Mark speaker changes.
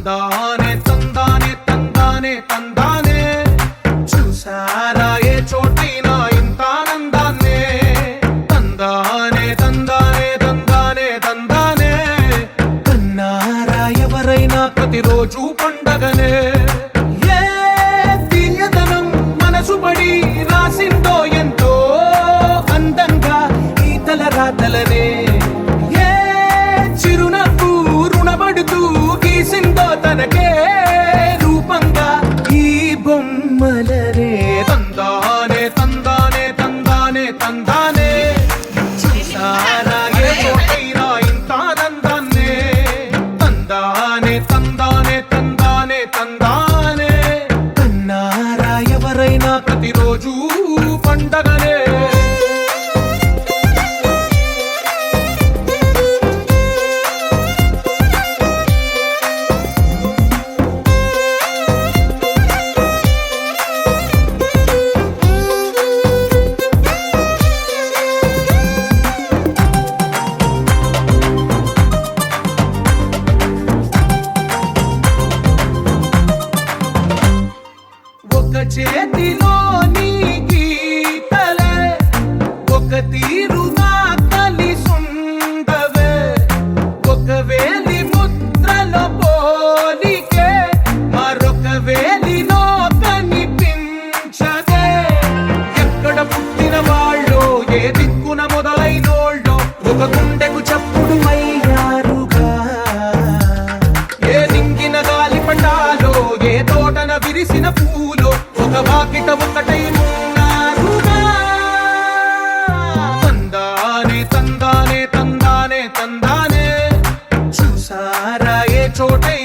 Speaker 1: తందానే తందానే తందానే తందానే చూసారా ఏ చోటైనా ఇంత ఆనందాన్నే తందానే తందానే తందానే తందానే కన్నారా ఎవరైనా ప్రతిరోజు పండగనే ఏ తీయదనం మనసు పడి రాసిందో ఎంతో అందంగా ఈ తలరాతలనే ఏ చిరునవ్వు రుణపడుతూ గీసిందో తనకే రూపంగా ఈ బొమ్మలనే తందానే తందానే తందానే తందానే చూసారా ఏ చోటైనా ఇంత ఆనందాన్నే తందానే తందానే తందానే తందానే కన్నారా ఎవరైనా ప్రతిరోజు పండగనే ఒక చేతిలో నీ గీతలే ఒక తీరుగా కలిసుండవే ఒక వేలి ముద్రలో పోలికే మరొక వేలిలో కనిపించదే ఎక్కడ పుట్టిన వాళ్ళో ఏ దిక్కున మొదలైనోళ్ళో ఒక గుండెకు చప్పుడు అయ్యారుగా ఏ నింగిన గాలి పటాలో ఏ తోటన విరిసిన పూలో ఒక వాకిట ఒకటై ఉన్నారుగా తందానే తందానే తందానే తందానే చూసారా ఏ చోటై